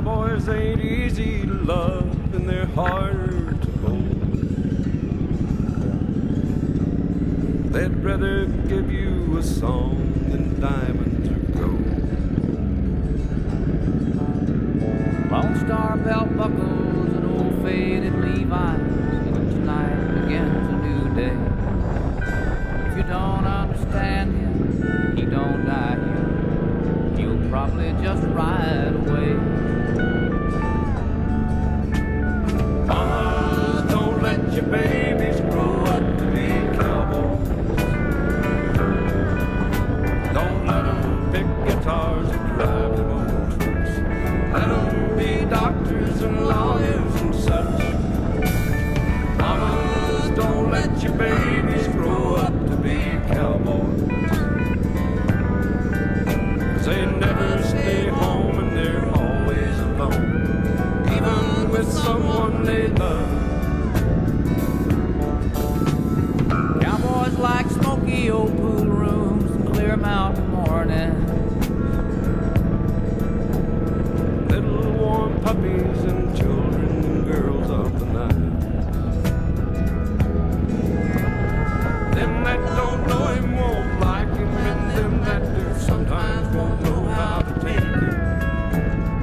Cowboys ain't easy to love and they're harder to hold. They'd rather give you a song than diamonds or gold. Lone Star belt buckles and old faded Levi's. Each night begins a new day. If you don't understand him, he don't die here. He'll probably just ride away. Mamas, don't let your babies grow up to be cowboys. Don't let them pick guitars and drive them old trucks. Let them be doctors and lawyers and such. Mamas, don't let your babies grow up to be cowboys. 'Cause they never stay home and they're always alone, even with someone they love. Cowboys like smoky old pool rooms and clear mountain mornings. Little warm puppies and children and girls of the night. Them that don't know him won't like him, and them that do sometimes won't know how to take him.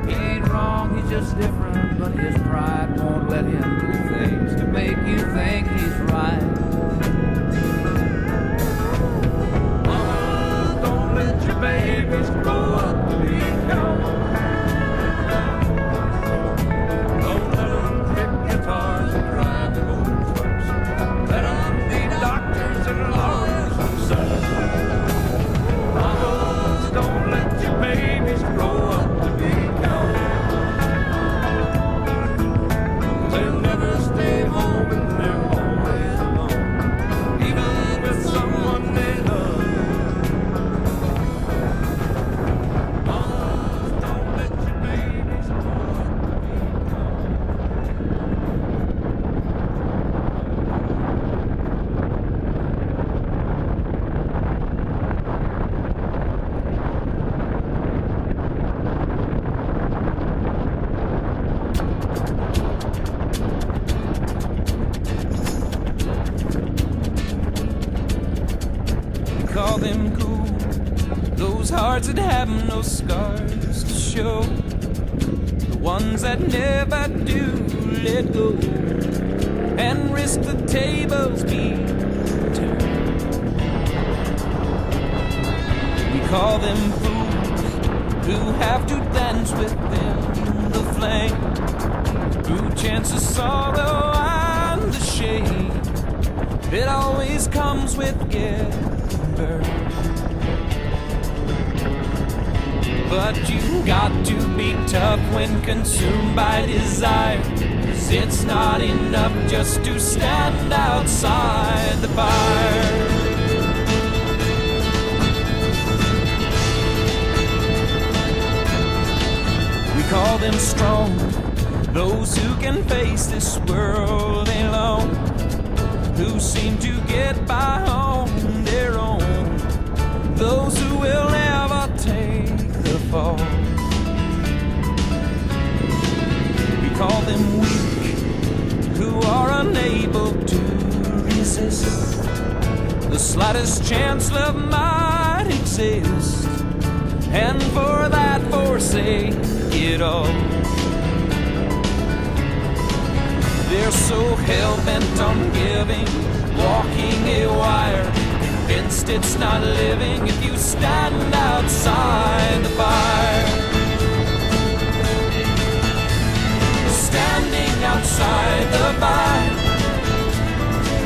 He ain't wrong, he's just different, but his pride won't let him do things to make you think he's right. Mama, don't let your babies grow up to be cowboys. Don't let them pick guitars and drive them old trucks. Let them be doctors and lawyers and such. Mamas, don't let your babies grow up to be cowboys. They never stay home and they're always alone, even with someone they love. Mamas, don't let your babies grow up to be Call them cool, those hearts that have no scars to show, the ones that never do let go and risk the tables being turned. We call them fools who have to dance within the flame, who chance the sorrow and the shame that always comes with getting burned. But you got to be tough when consumed by desire, 'cause it's not enough just to stand outside the fire. We call them strong, those who can face this world alone, who seem to get by on their own, those who will never take the fall. We call them weak, who are unable to resist the slightest chance love might exist, and for that forsake it all. They're so hell-bent on giving, walking a wire, convinced it's not living if you stand outside the fire. Standing outside the fire,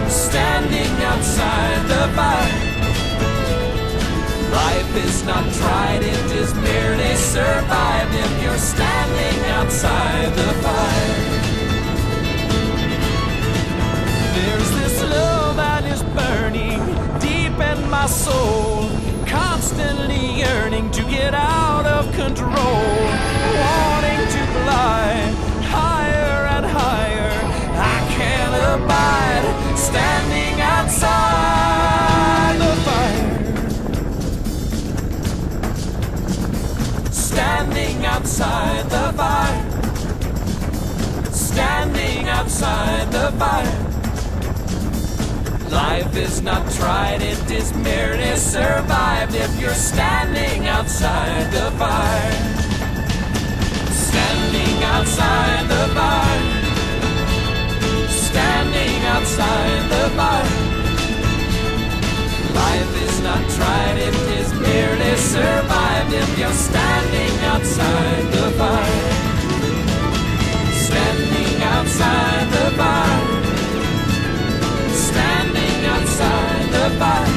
standing outside the fire. Life is not tried, it is merely survived if you're standing outside the fire. There's this love that is burning deep in my soul, constantly yearning to get out of control, wanting to fly higher and higher. I can't abide standing outside the fire, standing outside the fire. outside the fire. Life is not tried, it is merely survived if you're standing outside the fire. Standing outside the fire. Standing outside the fire. Life is not tried, it is merely survived if you're standing outside the fire. Standing outside the fire. Standing outside the fire.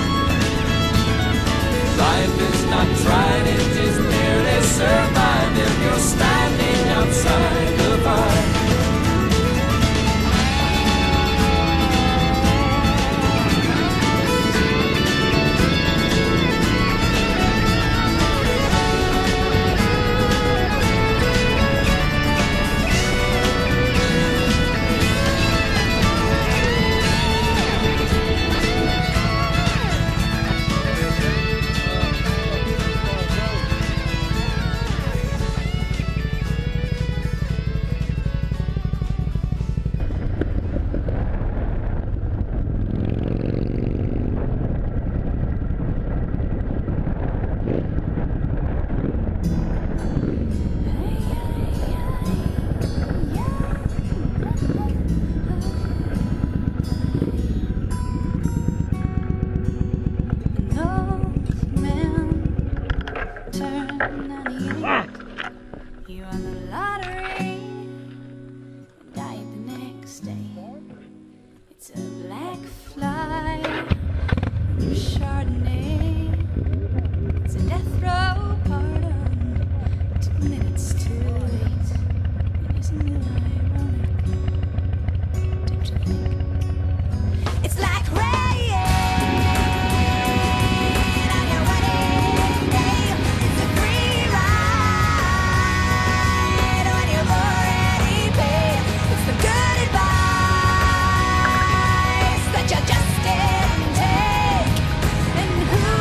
Life is not tried, it is merely survived if you're standing outside the fire. And who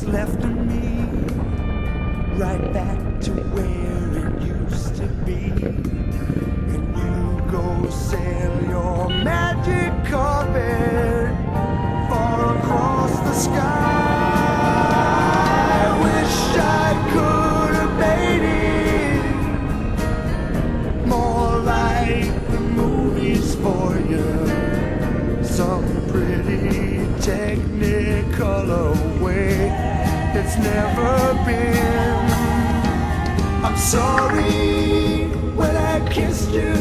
left of me, right back to where it used to be. And you go sail your magic carpet far across the sky. I wish I could have made it more like the movies for you, some pretty technicolor way it's never been. I'm sorry when I kissed you,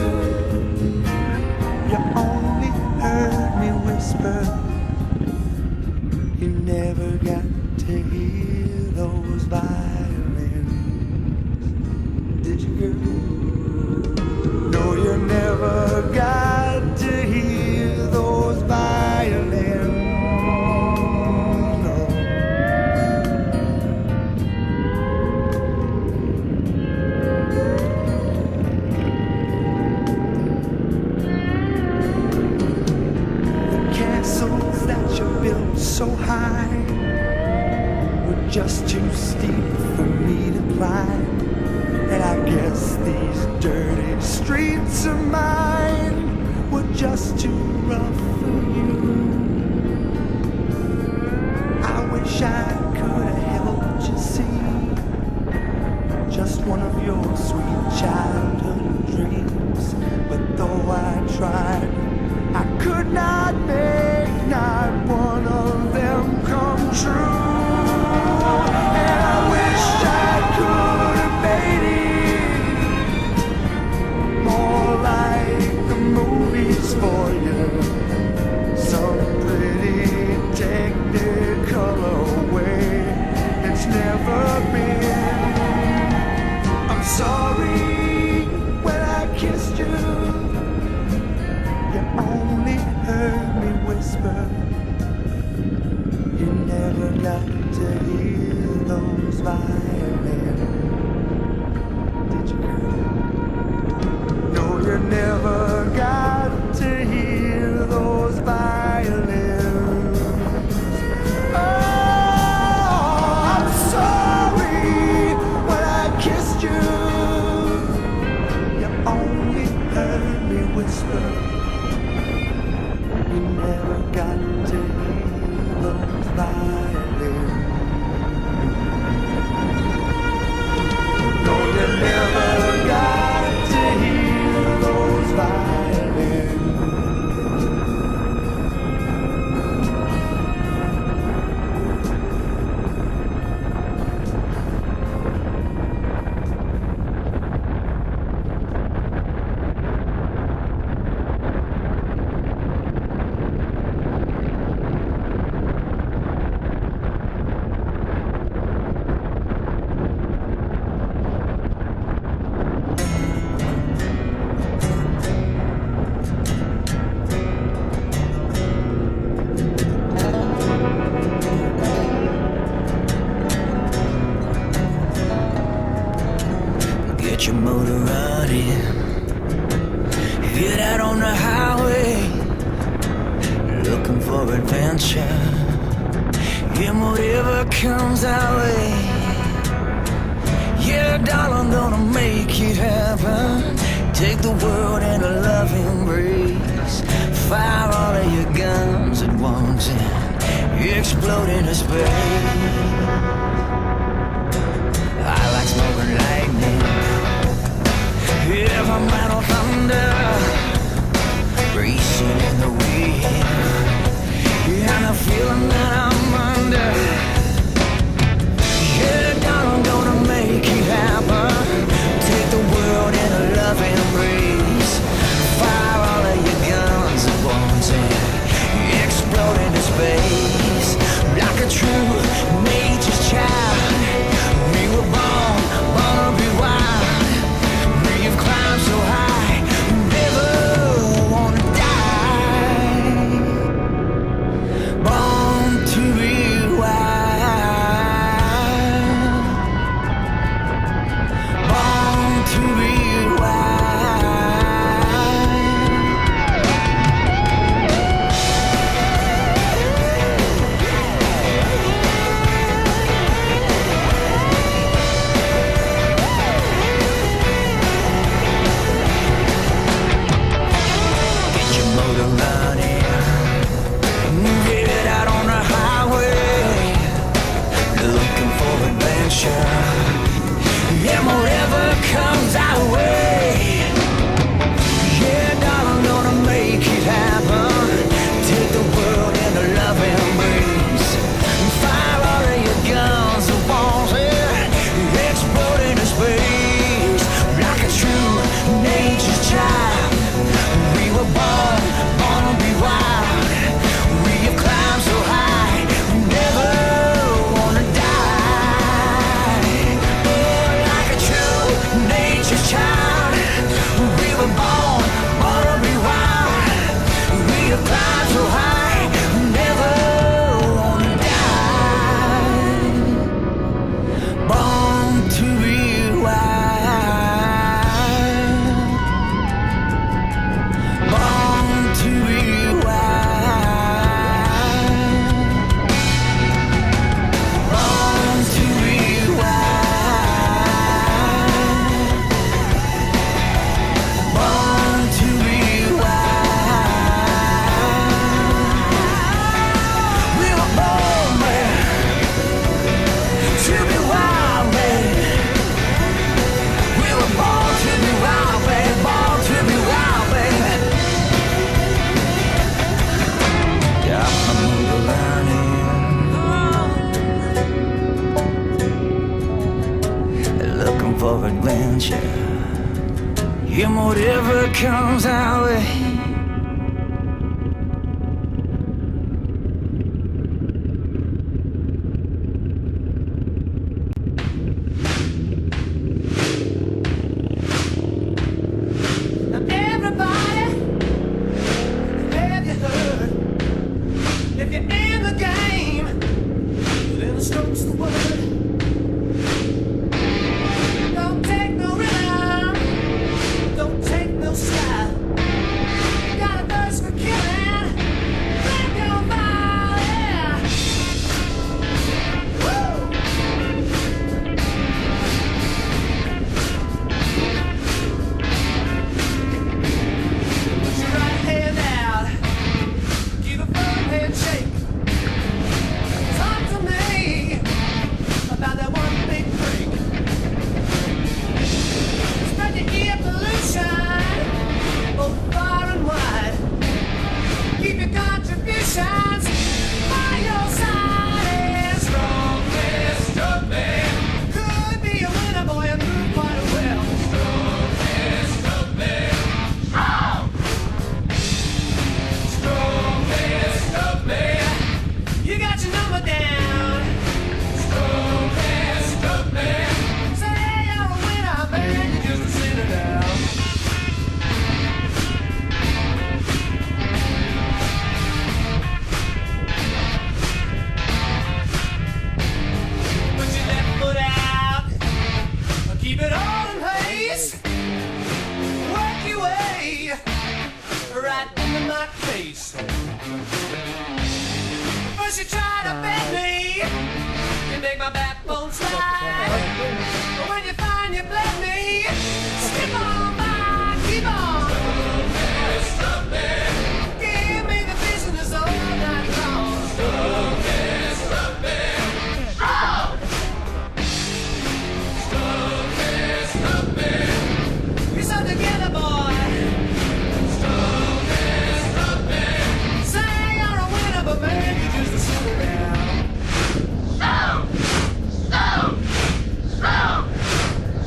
you only heard me whisper. You never got to hear those violins, did you, girl? No, you never got to hear those violins. So high, were just too steep for me to climb. And I guess these dirty streets of mine were just too rough for you. I wish I could have helped you see just one of your sweet childhood dreams. But though I tried, I could not make not one of them come true. And I wish I could have made it more like the movies for you, some pretty technicolor way it's never been. I'm sorry when I kissed you, you only heard me whisper. You never got to hear those violins, did you, girl? No, you never got to hear those violins. Oh, I'm sorry when I kissed you, you only heard me whisper. You never got to hear those violins. No, you never got to hear those violins. Get your motor running, get out on the highway, looking for adventure, and whatever comes our way. Yeah, darling, gonna make it happen. Take the world in a loving embrace, fire all of your guns at once and explode into space. I like smoking lightning, heavy metal thunder, racing in the wind, and the feeling that I'm under. Yeah, darling, gonna make it happen. Take the world in a loving embrace, fire all of your guns at once and explode into space. Like a true nature's child, we were born to be wild. We've climbed so high, never wanna die. Born to adventure in whatever comes our way.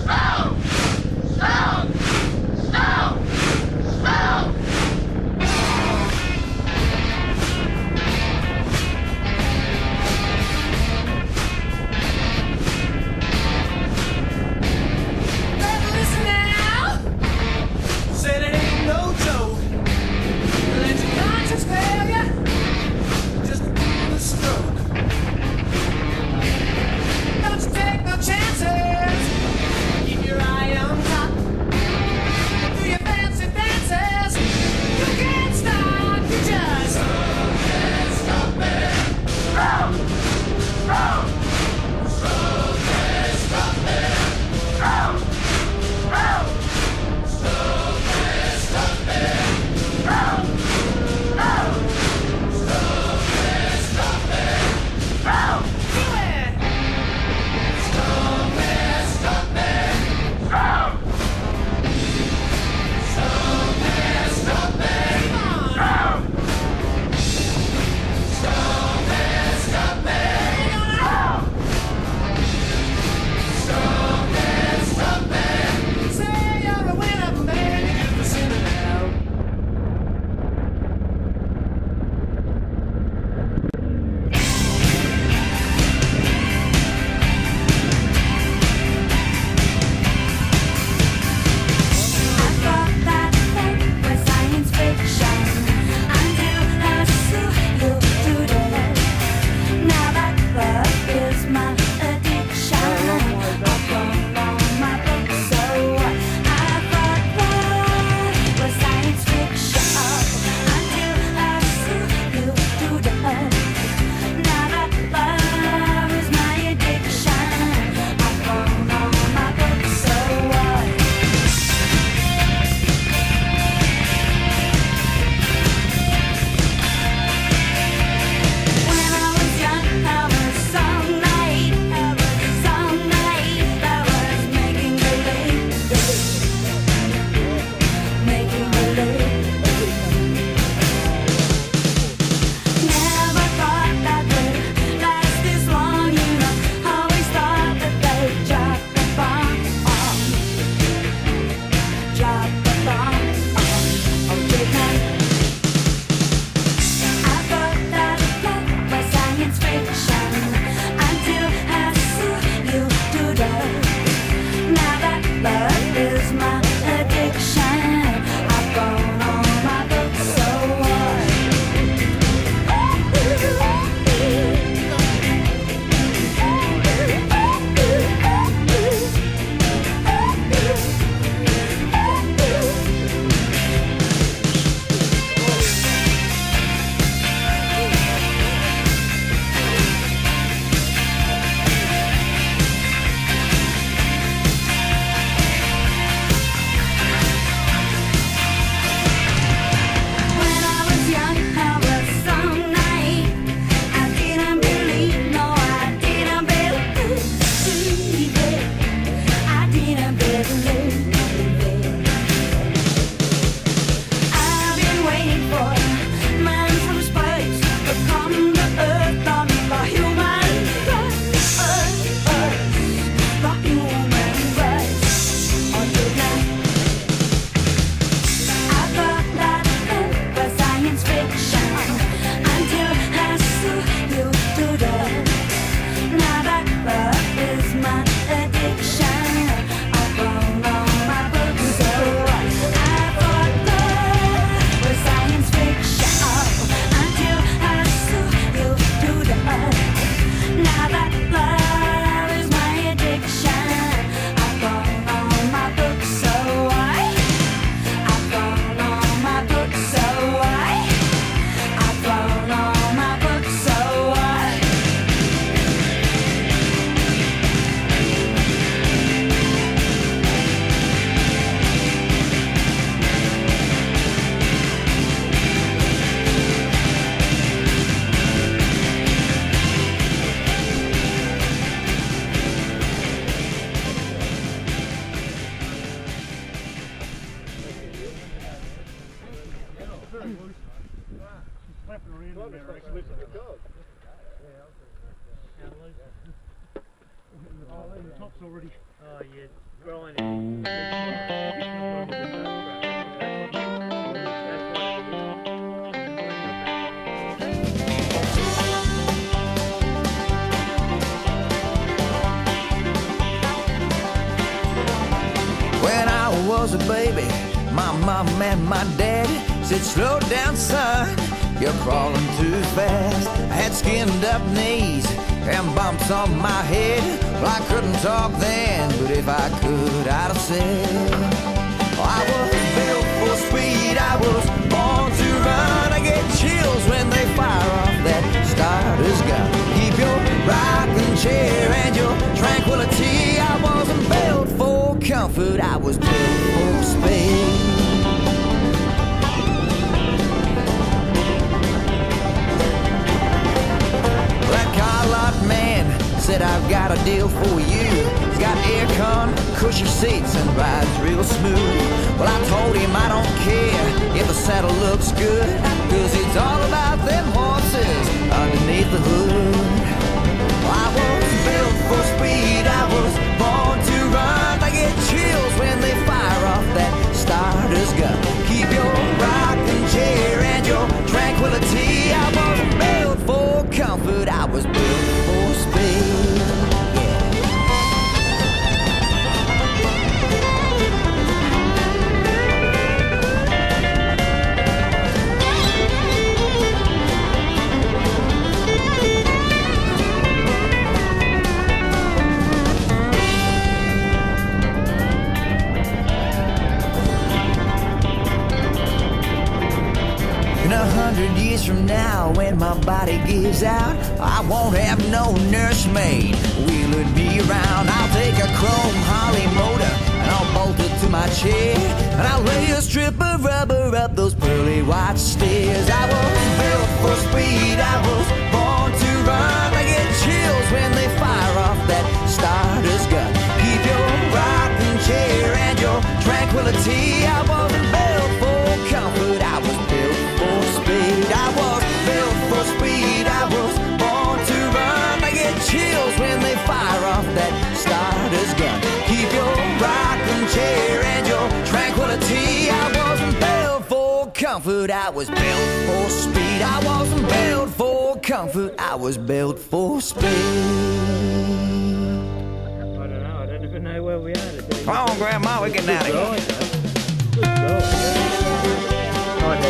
Slow! Top's already. Oh, you're growing it. When I was a baby, my mom and my daddy said, slow down, son, you're crawling too fast. I had skinned up knees and bumps on my head. Well, I couldn't talk then, but if I could, I'd have said, I was built for speed, I was born to run. I get chills when they fire off that starter's gun. Keep your rocking chair and your tranquility. I wasn't built for comfort, I was built for speed. That car lot man said, I've got a deal for you. He's got aircon, cushy seats, and rides real smooth. Well, I told him I don't care if the saddle looks good, 'cause it's all about them horses underneath the hood. I was built for speed, I was born to run. I get chills when they fire off that starter's gun. Keep your rocking chair and your tranquility. I wasn't built for comfort, I was built for speed. In 100 years from now, when my body gives out, I won't have no nursemaid wheeling me around. I'll take a chrome Harley motor and I'll bolt it to my chair, and I'll lay a strip of rubber up those pearly white stairs. I was built for speed, I was born to run. I get chills when they fire off that starter's gun. Keep your rocking chair and your tranquility. I wasn't built for comfort, I was built for speed. I was built for speed, I was born to run. I get chills when they fire off that starter's gun. Keep your rocking chair and your tranquility. I wasn't built for comfort, I was built for speed. I wasn't built for comfort, I was built for speed. I don't know, I don't even know where we are today. Come on, Grandma, we're getting out of here. Good girl. I do.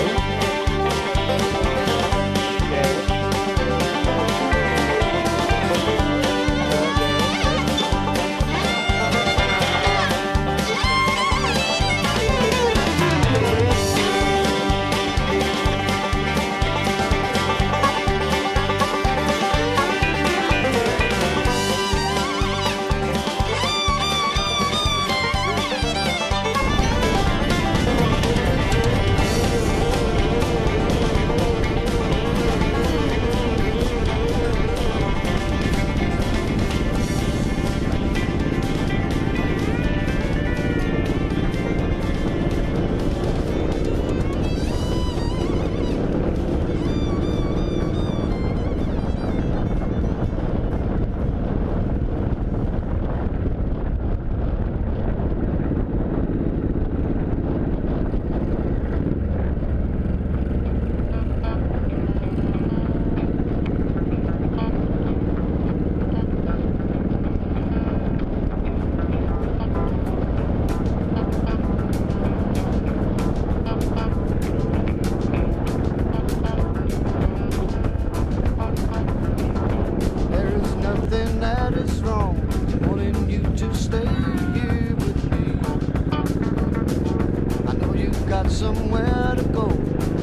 Somewhere to go,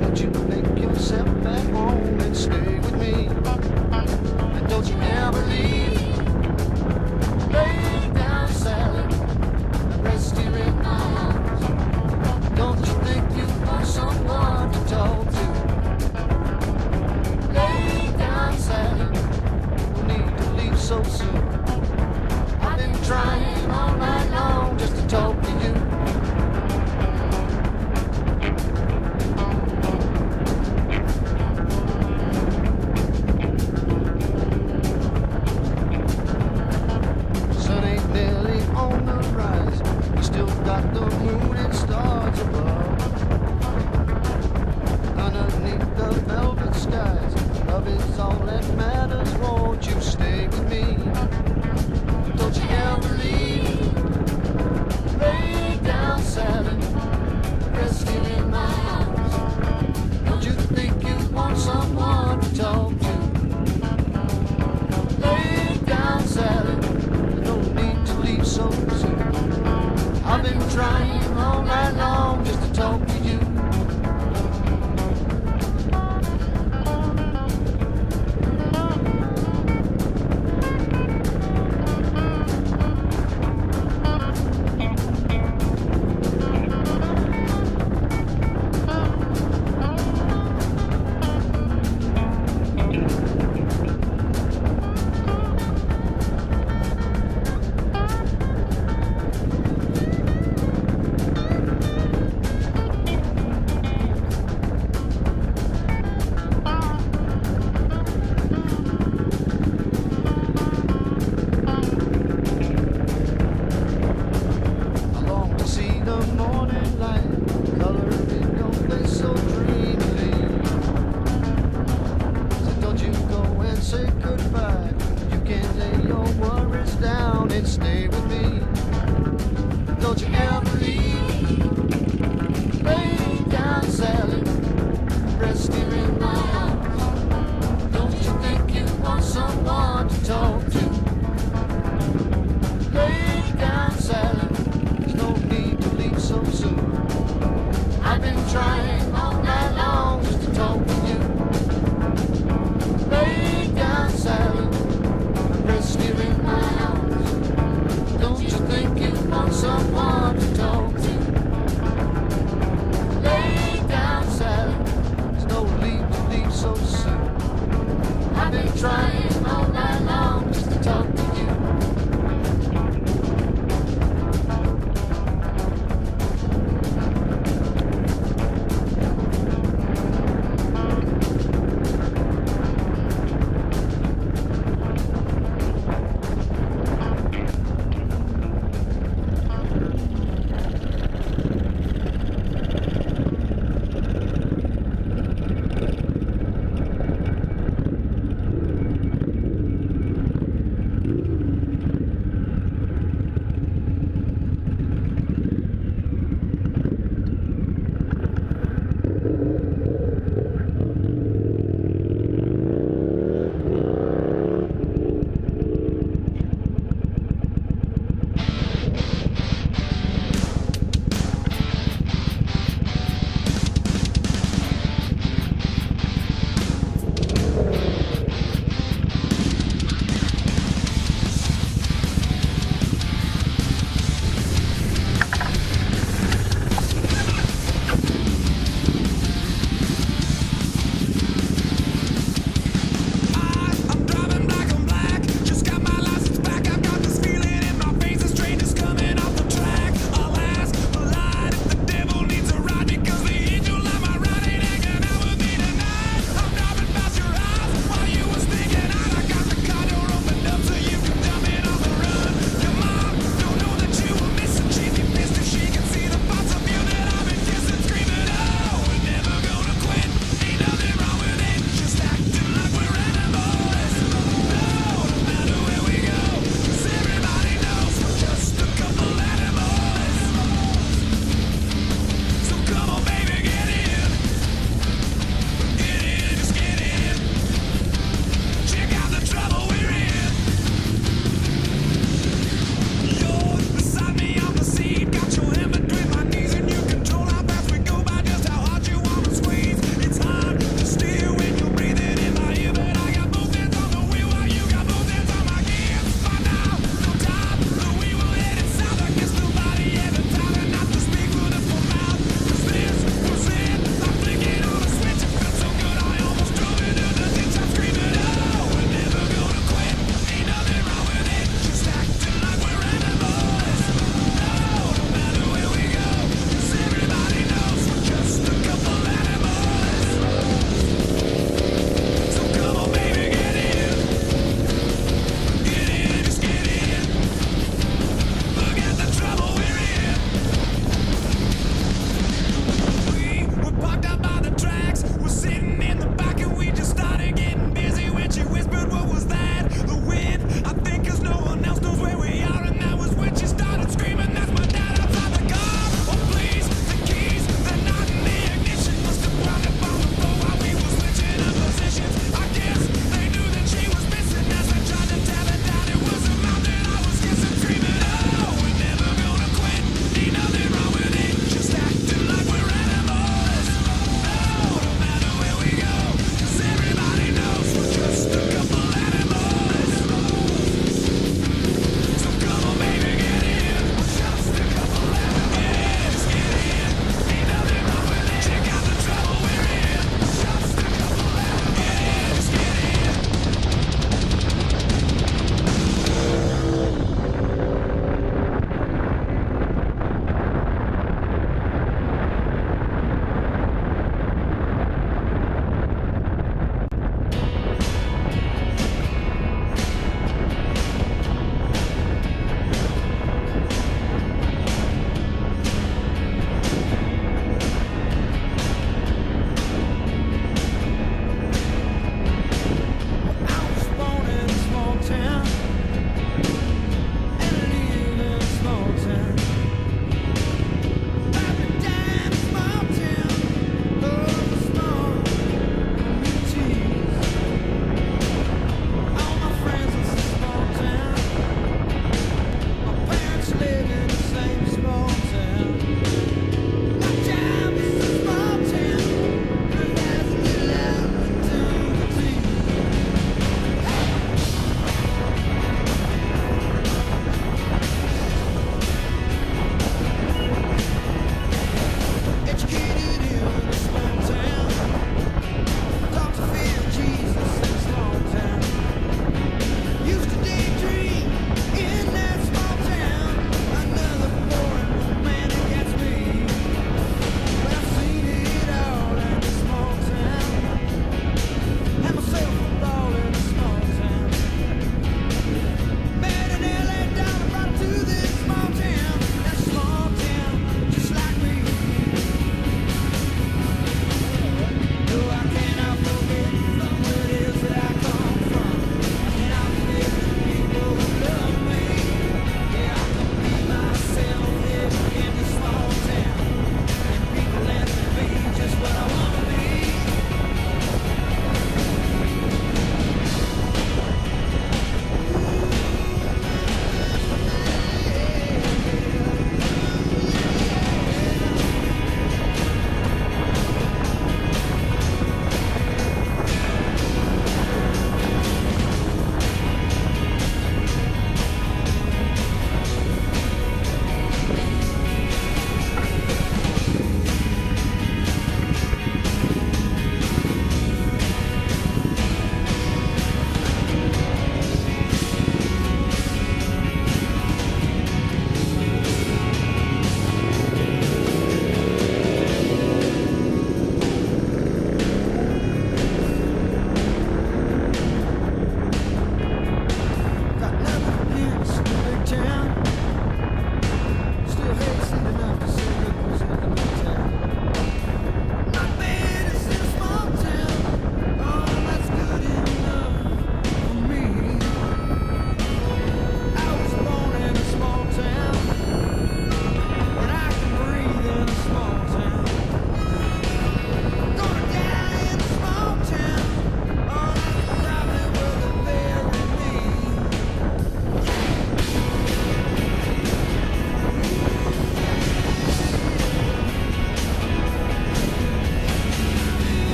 won't you make yourself at home and stay with me? And don't you ever leave. Lay down, Sally, rest here in my arms. Don't you think you want someone to talk to? Lay down, Sally, no need to leave so soon. I've been trying all night long just to talk to you. to stay with me. Don't you ever leave. Lay down, Sally, rest here in my arms. Don't you think you want someone to talk to? Lay down, Sally, there's no need to leave so soon. I've been trying all night long just to talk with you. Lay down, Sally, rest here in my arms. Don't you think you want someone to talk to?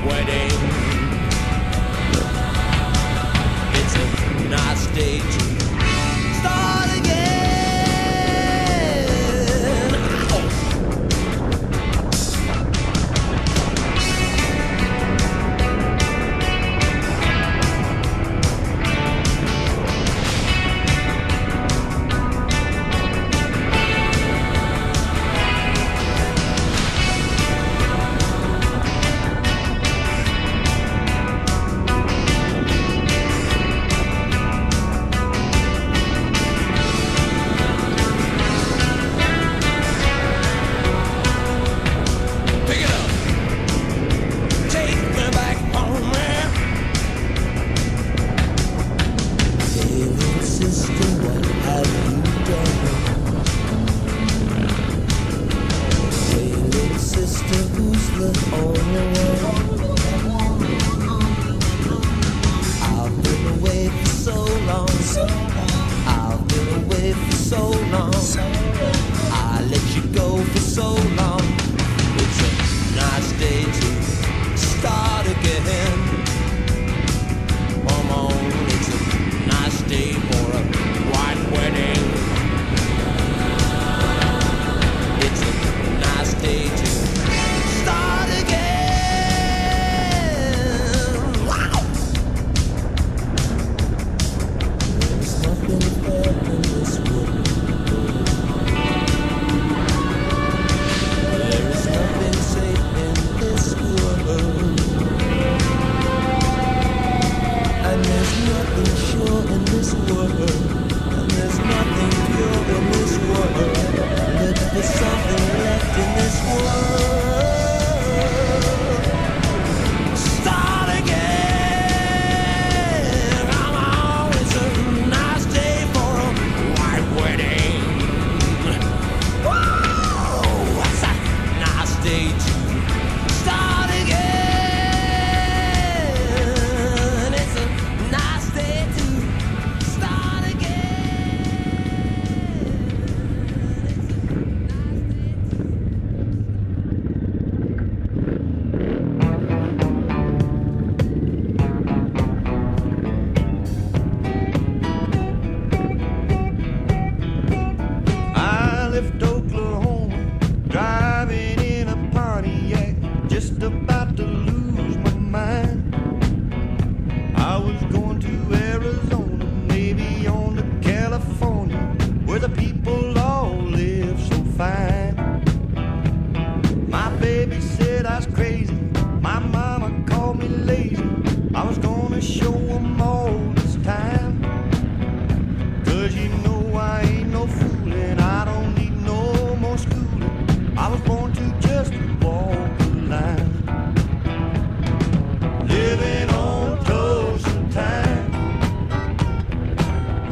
wedding. It's a nice day to start again.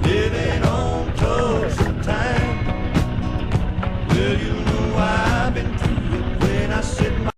Living on toast of time. Will you